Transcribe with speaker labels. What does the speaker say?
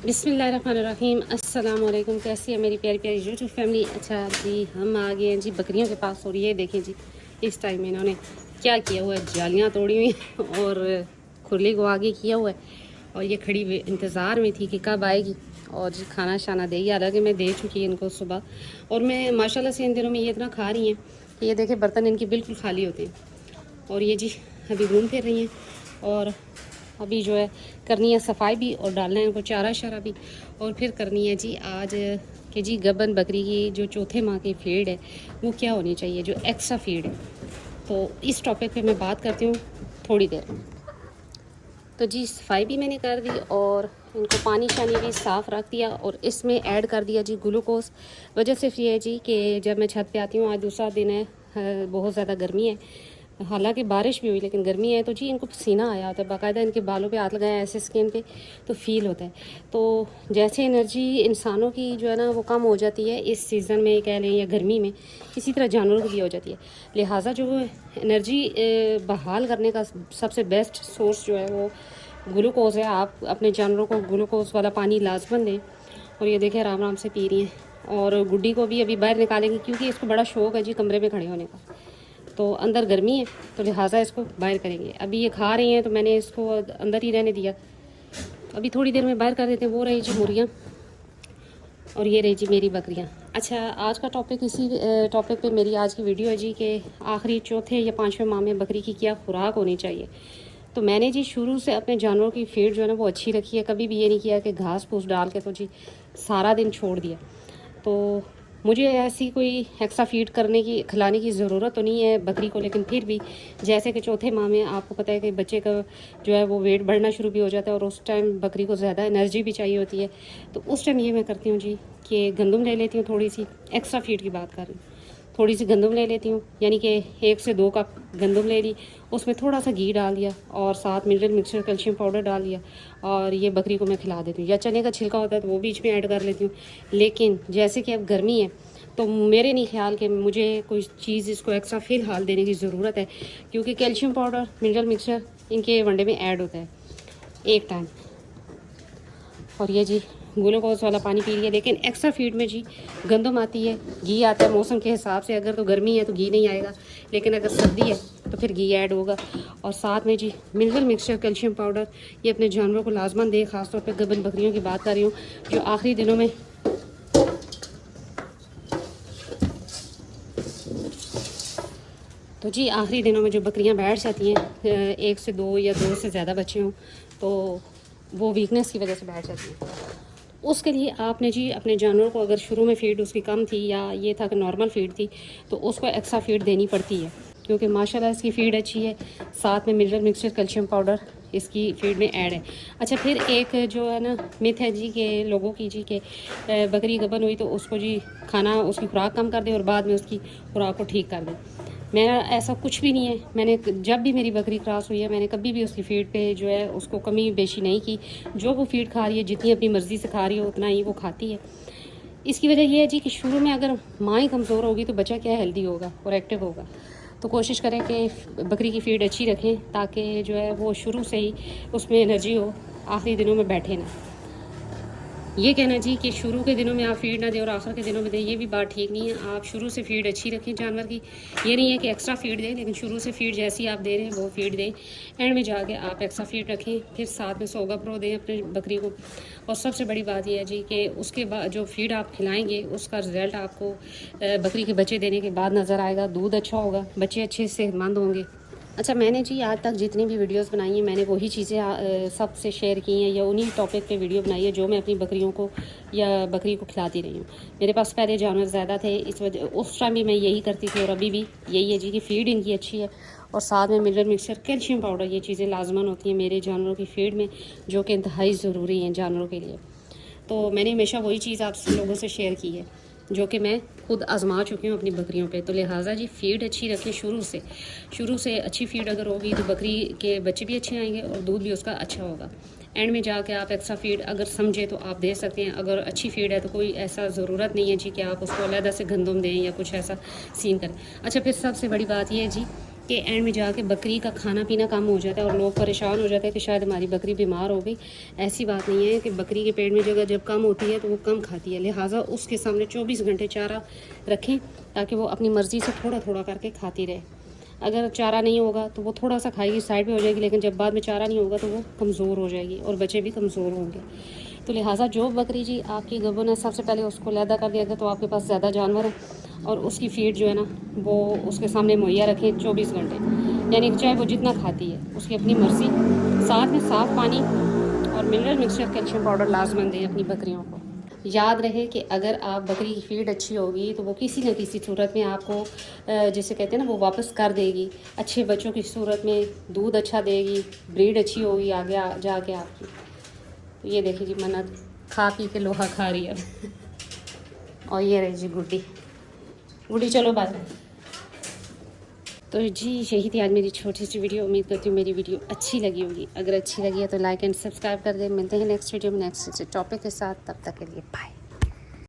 Speaker 1: बिस्मिल्लाहिर्रहमानिर्रहीम। अस्सलाम वालेकुम। कैसी है मेरी प्यारी प्यारी यूट्यूब फैमिली। अच्छा जी, हम आ गए हैं जी बकरियों के पास। और ये देखें जी, इस टाइम में इन्होंने क्या किया हुआ है, जालियाँ तोड़ी हुई हैं और खुरली को आगे किया हुआ है। और ये खड़ी हुई इंतज़ार में थी कि कब आएगी और जी खाना शाना देगी। हालांकि मैं दे चुकी है इनको सुबह, और मैं माशाल्लाह से इन दिनों में ये इतना खा रही हैं कि ये देखें बर्तन इनके बिल्कुल खाली होते हैं। और ये जी अभी घूम फिर रही हैं और अभी जो है करनी है सफाई भी और डालना है इनको चारा शारा भी। और फिर करनी है जी आज कि जी गबन बकरी की जो चौथे माह की फीड है वो क्या होनी चाहिए, जो एक्स्ट्रा फीड है। तो इस टॉपिक पे मैं बात करती हूँ थोड़ी देर में। तो जी सफाई भी मैंने कर दी और इनको पानी शानी भी साफ़ रख दिया और इसमें ऐड कर दिया जी ग्लूकोज। वजह सिर्फ ये है जी कि जब मैं छत पे आती हूँ, आज दूसरा दिन है, बहुत ज़्यादा गर्मी है, हालांकि बारिश भी हुई लेकिन गर्मी है, तो जी इनको पसीना आया होता है बाकायदा। इनके बालों पे हाथ लगाया ऐसे स्किन पे तो फील होता है। तो जैसे एनर्जी इंसानों की जो है ना वो कम हो जाती है इस सीज़न में कह लें या गर्मी में, इसी तरह जानवरों की भी हो जाती है। लिहाजा जो एनर्जी बहाल करने का सबसे बेस्ट सोर्स जो है वो ग्लूकोज़ है। आप अपने जानवरों को ग्लूकोज़ वाला पानी लाजमन दें। और ये देखें आराम आराम से पी रही हैं। और गुड्डी को भी अभी बाहर निकालेंगे क्योंकि इसको बड़ा शौक़ है जी कमरे में खड़े होने का। तो अंदर गर्मी है तो लिहाजा इसको बाहर करेंगे। अभी ये खा रही हैं तो मैंने इसको अंदर ही रहने दिया। अभी थोड़ी देर में बाहर कर देते हैं। वो रही जी मुर्गियाँ और ये रही जी मेरी बकरियाँ। अच्छा, आज का टॉपिक इसी टॉपिक पे मेरी आज की वीडियो है जी कि आखिरी चौथे या पाँचवें माह में बकरी की क्या खुराक होनी चाहिए। तो मैंने जी शुरू से अपने जानवरों की फीड जो है ना वो अच्छी रखी है। कभी भी ये नहीं किया कि घास फूस डाल के तो जी सारा दिन छोड़ दिया। तो मुझे ऐसी कोई एक्स्ट्रा फीड करने की खिलाने की ज़रूरत तो नहीं है बकरी को, लेकिन फिर भी जैसे कि चौथे माह में आपको पता है कि बच्चे का जो है वो वेट बढ़ना शुरू भी हो जाता है और उस टाइम बकरी को ज़्यादा एनर्जी भी चाहिए होती है। तो उस टाइम ये मैं करती हूँ जी कि गंदम ले लेती हूँ, थोड़ी सी एक्स्ट्रा फीड की बात कर रही हूँ। थोड़ी सी गंदम ले लेती हूँ, यानी कि 1 से 2 कप गंदम ले ली, उसमें थोड़ा सा घी डाल दिया और साथ मिनरल मिक्सचर कैल्शियम पाउडर डाल दिया और ये बकरी को मैं खिला देती हूँ। या चने का छिलका होता है तो वो बीच में ऐड कर लेती हूँ। लेकिन जैसे कि अब गर्मी है तो मेरे नहीं ख्याल कि मुझे कोई चीज़ इसको एक्स्ट्रा फ़िलहाल देने की ज़रूरत है, क्योंकि कैल्शियम पाउडर मिनरल मिक्सचर इनके वनडे में ऐड होता है एक टाइम। और ये जी ग्लूकोज वाला पानी पी लिया। लेकिन एक्स्ट्रा फीड में जी गंदम आती है, घी आता है मौसम के हिसाब से। अगर तो गर्मी है तो घी नहीं आएगा, लेकिन अगर सर्दी है तो फिर घी ऐड होगा। और साथ में जी मिनरल मिक्सचर कैल्शियम पाउडर ये अपने जानवरों को लाजमन दे। ख़ासतौर पर गबन बकरियों की बात कर रही हूँ जो आखिरी दिनों में तो जी आखिरी दिनों में जो बकरियां बैठ जाती हैं, 1 से 2 या 2 से ज़्यादा बच्चे हों तो वो वीकनेस की वजह से बैठ जाती हैं। उसके लिए आपने जी अपने जानवरों को, अगर शुरू में फ़ीड उसकी कम थी या ये था कि नॉर्मल फ़ीड थी, तो उसको एक्स्ट्रा फ़ीड देनी पड़ती है, क्योंकि माशाल्लाह इसकी फ़ीड अच्छी है। साथ में मिनरल मिक्सचर कैल्शियम पाउडर इसकी फ़ीड में ऐड है। अच्छा, फिर एक जो है ना मिथ है जी के लोगों की जी के बकरी गबन हुई तो उसको जी खाना उसकी खुराक कम कर दें और बाद में उसकी खुराक को ठीक कर दें। मेरा ऐसा कुछ भी नहीं है। मैंने जब भी मेरी बकरी क्रॉस हुई है मैंने कभी भी उसकी फ़ीड पे जो है उसको कमी बेशी नहीं की। जो वो फ़ीड खा रही है, जितनी अपनी मर्ज़ी से खा रही है उतना ही वो खाती है। इसकी वजह ये है जी कि शुरू में अगर माँ ही कमज़ोर होगी तो बच्चा क्या हेल्दी होगा और एक्टिव होगा। तो कोशिश करें कि बकरी की फ़ीड अच्छी रखें ताकि जो है वो शुरू से ही उसमें एनर्जी हो, आखिरी दिनों में बैठे ना। ये कहना जी कि शुरू के दिनों में आप फ़ीड ना दें और आखिर के दिनों में दें, ये भी बात ठीक नहीं है। आप शुरू से फ़ीड अच्छी रखें जानवर की। ये नहीं है कि एक्स्ट्रा फ़ीड दें, लेकिन शुरू से फ़ीड जैसी आप दे रहे हैं वो फ़ीड दें। एंड में जाके आप एक्स्ट्रा फ़ीड रखें, फिर साथ में सोगा प्रो दें अपने बकरी को। और सबसे बड़ी बात यह है जी कि उसके बाद जो फ़ीड आप खिलाएँगे उसका रिज़ल्ट आपको बकरी के बच्चे देने के बाद नज़र आएगा। दूध अच्छा होगा, बच्चे अच्छे सेहतमंद होंगे। अच्छा, मैंने जी आज तक जितनी भी वीडियोस बनाई हैं मैंने वही चीज़ें सबसे शेयर की हैं या उन्हीं टॉपिक पे वीडियो बनाई है जो मैं अपनी बकरियों को या बकरी को खिलाती रही हूँ। मेरे पास पहले जानवर ज़्यादा थे, इस वजह उस टाइम भी मैं यही करती थी और अभी भी यही है जी कि फ़ीड इनकी अच्छी है और साथ में मिनरल मिक्सचर कैल्शियम पाउडर ये चीज़ें लाजमन होती हैं मेरे जानवरों की फ़ीड में, जो कि इंतहाई ज़रूरी हैं जानवरों के लिए। तो मैंने हमेशा वही चीज़ आप लोगों से शेयर की है जो कि मैं खुद आजमा चुकी हूँ अपनी बकरियों पे। तो लिहाजा जी फ़ीड अच्छी रखें शुरू से अच्छी फ़ीड अगर होगी तो बकरी के बच्चे भी अच्छे आएंगे और दूध भी उसका अच्छा होगा। एंड में जाके आप एक्स्ट्रा फ़ीड अगर समझे तो आप दे सकते हैं। अगर अच्छी फ़ीड है तो कोई ऐसा ज़रूरत नहीं है जी कि आप उसको अलग से गंदम दें या कुछ ऐसा सीन करें। अच्छा, फिर सबसे बड़ी बात यह है जी कि एंड में जाके बकरी का खाना पीना कम हो जाता है और लोग परेशान हो जाते हैं कि शायद हमारी बकरी बीमार हो गई। ऐसी बात नहीं है कि बकरी के पेट में जगह जब कम होती है तो वो कम खाती है, लिहाजा उसके सामने 24 घंटे चारा रखें ताकि वो अपनी मर्ज़ी से थोड़ा थोड़ा करके खाती रहे। अगर चारा नहीं होगा तो वो थोड़ा सा खाएगी, साइड पे हो जाएगी, लेकिन जब बाद में चारा नहीं होगा तो वो कमज़ोर हो जाएगी और बच्चे भी कमज़ोर होंगे। तो लिहाजा जो बकरी जी आपकी गबन है, सबसे पहले उसको लैदा कर दिया गया तो आपके पास ज़्यादा जानवर हैं और उसकी फीड जो है ना वो उसके सामने मुहैया रखें 24 घंटे, यानी कि चाहे वो जितना खाती है उसकी अपनी मर्ज़ी। साथ में साफ़ पानी और मिनरल मिक्सचर कैल्शियम पाउडर लाजमन दें अपनी बकरियों को। याद रहे कि अगर आप बकरी की फीड अच्छी होगी तो वो किसी न किसी सूरत में आपको जैसे कहते हैं ना वो वापस कर देगी। अच्छे बच्चों की सूरत में दूध अच्छा देगी, ब्रीड अच्छी होगी आगे जाके आपकी। तो ये देखिए जी मन्नत खा पी के लोहा खा रही है और ये रही जी गुड्डी। गुड्डी चलो बात। तो जी यही थी आज मेरी छोटी सी वीडियो। उम्मीद करती हूँ मेरी वीडियो अच्छी लगी होगी। अगर अच्छी लगी है तो लाइक एंड सब्सक्राइब कर दें। मिलते हैं नेक्स्ट वीडियो में नेक्स्ट टॉपिक के साथ। तब तक के लिए बाय।